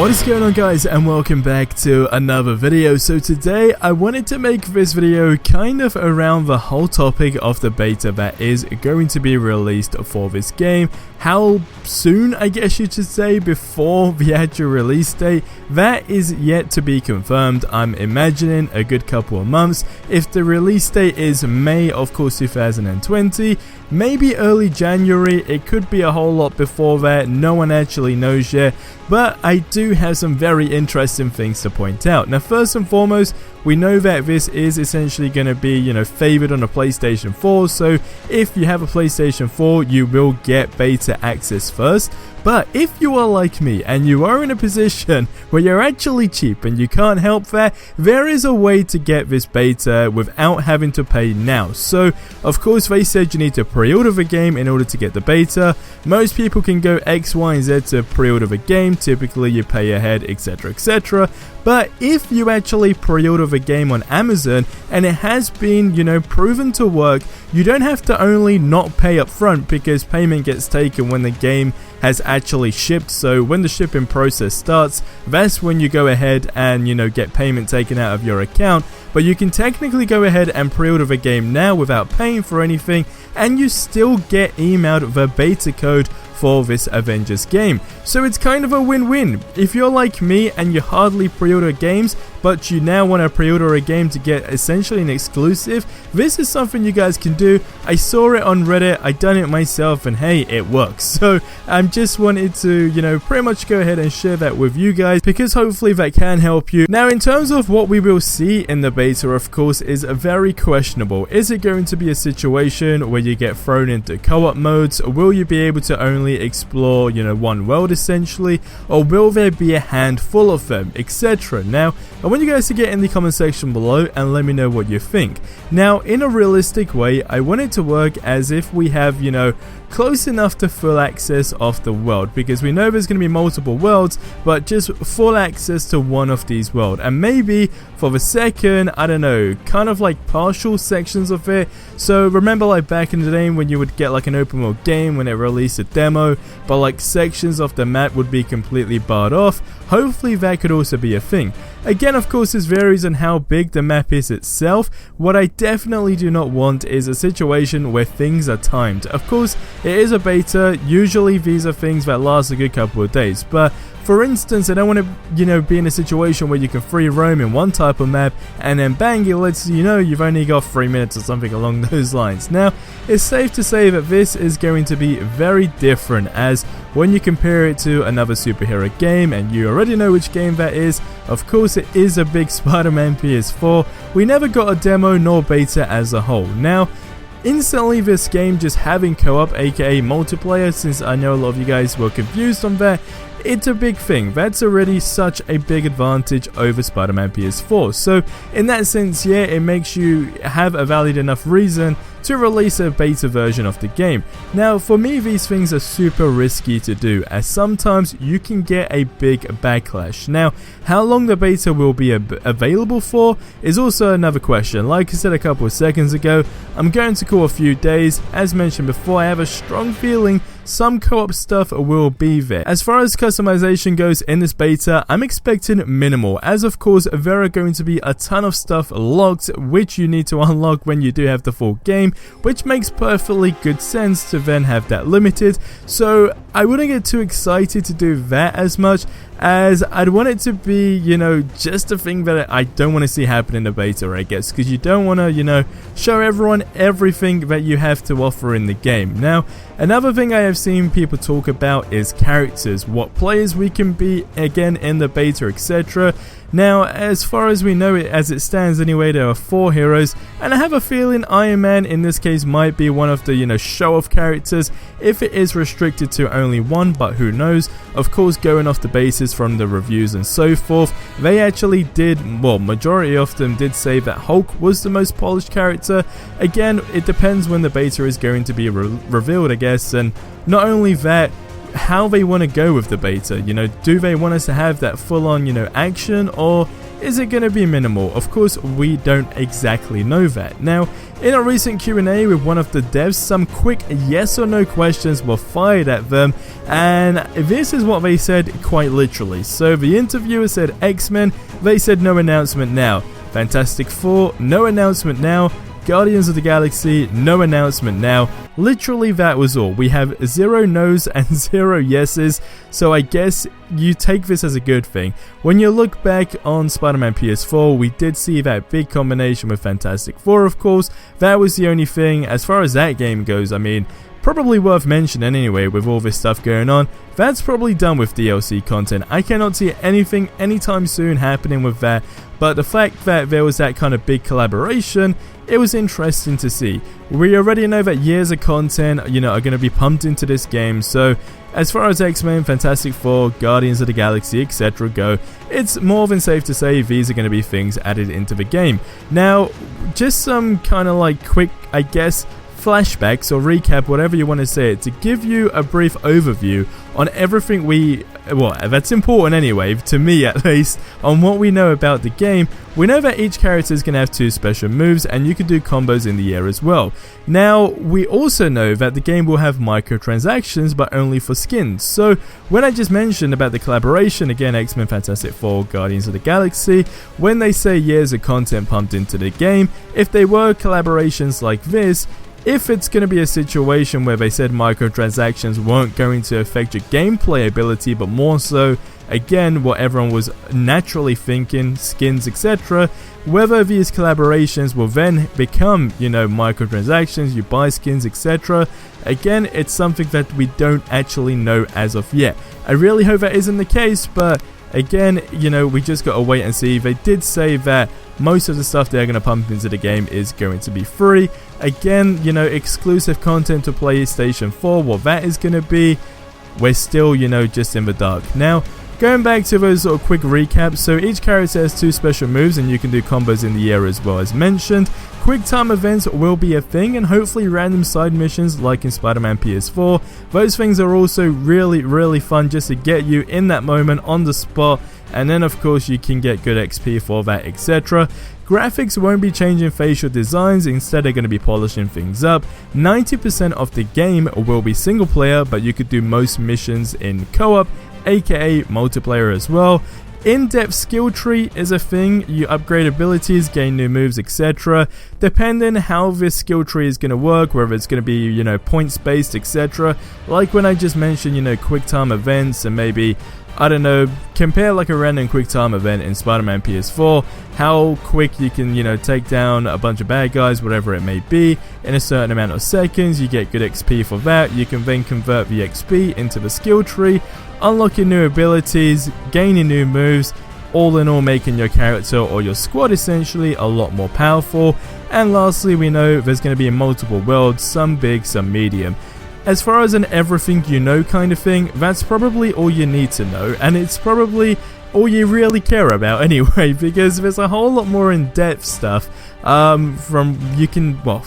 What is going on, guys, and welcome back to another video. So today I wanted to make this video kind of around the whole topic of the beta that is going to be released for this game. How soon, I guess you should say, before the actual release date, that is yet to be confirmed. I'm imagining a good couple of months. If the release date is May, of course, 2020, maybe early January, it could be a whole lot before that. No one actually knows yet, but I do have some very interesting things to point out. Now, first and foremost, we know that this is essentially going to be, favored on a PlayStation 4, so if you have a PlayStation 4, you will get beta access first. But if you are like me and you are in a position where you're actually cheap and you can't help that, there is a way to get this beta without having to pay now. So, of course, they said you need to pre-order the game in order to get the beta. Most people can go X, Y, and Z to pre-order the game. Typically, you pay ahead, etc., etc. But if you actually pre-order the game on Amazon and it has been, proven to work, you don't have to only not pay up front, because payment gets taken when the game has actually shipped. So when the shipping process starts, that's when you go ahead and, get payment taken out of your account. But you can technically go ahead and pre-order the game now without paying for anything, and you still get emailed the beta code for this Avengers game. So it's kind of a win-win. If you're like me and you hardly pre-order games, but you now want to pre-order a game to get essentially an exclusive, this is something you guys can do. I saw it on Reddit, I done it myself, and hey, it works. So I just wanted to, pretty much go ahead and share that with you guys, because hopefully that can help you. Now, in terms of what we will see in the beta, of course, is very questionable. Is it going to be a situation where you get thrown into co-op modes? Will you be able to only explore, one world essentially? Or will there be a handful of them, etc.? Now, I want you guys to get in the comment section below and let me know what you think. Now, in a realistic way, I want it to work as if we have, close enough to full access of the world, because we know there's going to be multiple worlds, but just full access to one of these worlds, and maybe for the second, I don't know, kind of like partial sections of it. So remember, like back in the day when you would get like an open world game when it released a demo, but like sections of the map would be completely barred off. Hopefully that could also be a thing. Again, of course, this varies on how big the map is itself. What I definitely do not want is a situation where things are timed. Of course, it is a beta. Usually these are things that last a good couple of days, but for instance, I don't want to, be in a situation where you can free roam in one type of map and then bang, it lets you know you've only got 3 minutes or something along those lines. Now, it's safe to say that this is going to be very different, as when you compare it to another superhero game, and you already know which game that is, of course it is a big Spider-Man PS4. We never got a demo nor beta as a whole. Now, instantly this game just having co-op, aka multiplayer, since I know a lot of you guys were confused on that, it's a big thing. That's already such a big advantage over Spider-Man PS4. So in that sense, yeah, it makes you have a valid enough reason to release a beta version of the game. Now, for me, these things are super risky to do, as sometimes you can get a big backlash. Now, how long the beta will be available for is also another question. Like I said a couple of seconds ago, I'm going to call a few days. As mentioned before, I have a strong feeling some co-op stuff will be there. As far as customization goes in this beta, I'm expecting minimal, as of course there are going to be a ton of stuff locked which you need to unlock when you do have the full game, which makes perfectly good sense to then have that limited. So I wouldn't get too excited to do that as much, as I'd want it to be, just a thing that I don't want to see happen in the beta, I guess, because you don't want to, show everyone everything that you have to offer in the game. Now, another thing I have seen people talk about is characters, what players we can be, again, in the beta, etc. Now, as far as we know it, as it stands anyway, there are 4 heroes, and I have a feeling Iron Man in this case might be one of the, show-off characters, if it is restricted to only one, but who knows. Of course, going off the basis from the reviews and so forth, they actually did, well, majority of them did say that Hulk was the most polished character. Again, it depends when the beta is going to be revealed, I guess, and not only that, how they want to go with the beta. Do they want us to have that full-on, action, or Is it going to be minimal? Of course, we don't exactly know that. Now, in a recent Q&A with one of the devs, some quick yes or no questions were fired at them, and this is what they said quite literally. So the interviewer said X-Men, they said no announcement now. Fantastic Four, no announcement now. Guardians of the Galaxy, no announcement now. Literally that was all. We have 0 no's and 0 yeses, so I guess you take this as a good thing. When you look back on Spider-Man PS4, we did see that big combination with Fantastic Four, of course. That was the only thing. As far as that game goes, I mean, probably worth mentioning anyway with all this stuff going on. That's probably done with DLC content. I cannot see anything anytime soon happening with that, but the fact that there was that kind of big collaboration, it was interesting to see. We already know that years of content, are going to be pumped into this game, so as far as X-Men, Fantastic Four, Guardians of the Galaxy, etc. go, it's more than safe to say these are going to be things added into the game. Now, just some kind of like quick, I guess, flashbacks or recap, whatever you want to say it, to give you a brief overview on everything that's important anyway, to me at least, on what we know about the game. We know that each character is going to have 2 special moves, and you can do combos in the air as well. Now, we also know that the game will have microtransactions, but only for skins. So, when I just mentioned about the collaboration, again, X-Men, Fantastic Four, Guardians of the Galaxy, when they say years of content pumped into the game, if they were collaborations like this, if it's going to be a situation where they said microtransactions weren't going to affect your gameplay ability, but more so, again, what everyone was naturally thinking, skins, etc., whether these collaborations will then become, microtransactions, you buy skins, etc., again, it's something that we don't actually know as of yet. I really hope that isn't the case, but again, we just got to wait and see. They did say that most of the stuff they're going to pump into the game is going to be free. Again, exclusive content to PlayStation 4, what that is going to be, we're still, just in the dark. Now, going back to those sort of quick recaps, so each character has 2 special moves and you can do combos in the air as well as mentioned. Quick time events will be a thing, and hopefully random side missions like in Spider-Man PS4. Those things are also really fun just to get you in that moment on the spot, and then of course you can get good XP for that, etc. Graphics won't be changing facial designs, instead they're going to be polishing things up. 90% of the game will be single player, but you could do most missions in co-op, aka multiplayer as well. In-depth skill tree is a thing. You upgrade abilities, gain new moves, etc. Depending how this skill tree is going to work, whether it's going to be, points based, etc. Like when I just mentioned, quick time events, and maybe, I don't know, compare like a random quick time event in Spider-Man PS4, how quick you can, take down a bunch of bad guys, whatever it may be, in a certain amount of seconds. You get good XP for that. You can then convert the XP into the skill tree, unlocking new abilities, gaining new moves, all in all making your character or your squad essentially a lot more powerful. And lastly, we know there's going to be multiple worlds, some big, some medium. As far as an everything you know kind of thing, that's probably all you need to know, and it's probably all you really care about anyway, because there's a whole lot more in-depth stuff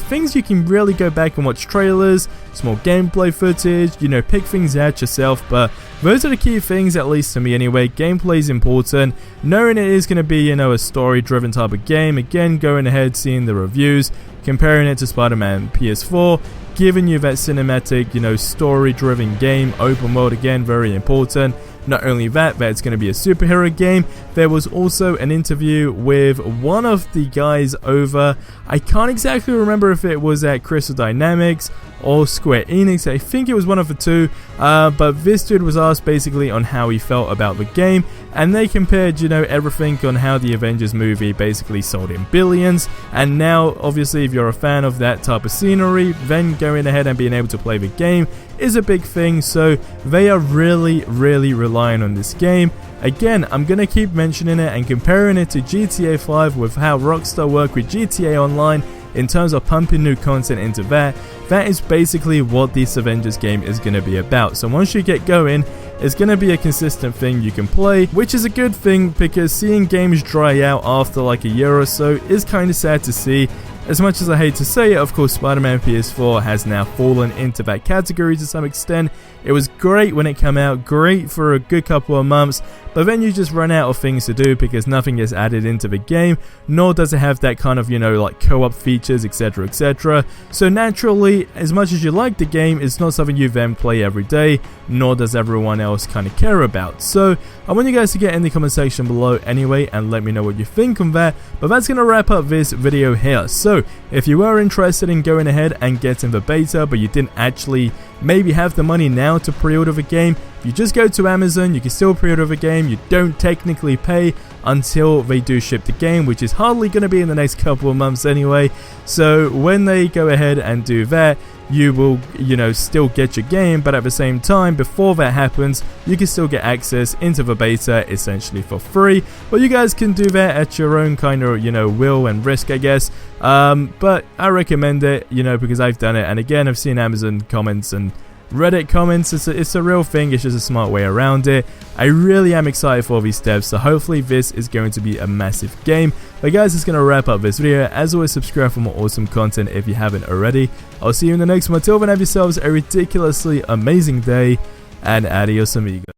things you can really go back and watch trailers, small gameplay footage, pick things out yourself, but those are the key things, at least to me anyway. Gameplay is important, knowing it is going to be, a story-driven type of game. Again, going ahead, seeing the reviews, comparing it to Spider-Man PS4, giving you that cinematic, story-driven game, open world, again, very important. Not only that it's going to be a superhero game. There was also an interview with one of the guys over, I can't exactly remember if it was at Crystal Dynamics or Square Enix, I think it was one of the two, but this dude was asked basically on how he felt about the game, and they compared, everything on how the Avengers movie basically sold in billions, and now, obviously, if you're a fan of that type of scenery, then going ahead and being able to play the game is a big thing, so they are really relying on this game. Again, I'm going to keep mentioning it and comparing it to GTA 5 with how Rockstar work with GTA Online in terms of pumping new content into that. That is basically what this Avengers game is going to be about. So once you get going, it's going to be a consistent thing you can play, which is a good thing, because seeing games dry out after like a year or so is kind of sad to see. As much as I hate to say it, of course, Spider-Man PS4 has now fallen into that category to some extent. It was great when it came out, great for a good couple of months, but then you just run out of things to do because nothing is added into the game, nor does it have that kind of, like co-op features, etc, etc. So naturally, as much as you like the game, it's not something you then play every day, nor does everyone else kind of care about. So I want you guys to get in the comment section below anyway and let me know what you think on that, but that's going to wrap up this video here. So if you were interested in going ahead and getting the beta, but you didn't actually maybe have the money now to pre-order the game, you just go to Amazon, you can still pre-order the game, you don't technically pay until they do ship the game, which is hardly going to be in the next couple of months anyway. So when they go ahead and do that, you will, still get your game, but at the same time, before that happens, you can still get access into the beta essentially for free. But you guys can do that at your own kind of, will and risk, I guess. But I recommend it, because I've done it, and again, I've seen Amazon comments and Reddit comments. It's a real thing. It's just a smart way around it. I really am excited for these devs, so hopefully this is going to be a massive game. But guys, it's going to wrap up this video. As always, subscribe for more awesome content if you haven't already. I'll see you in the next one. Until then, have yourselves a ridiculously amazing day, and adios amigos.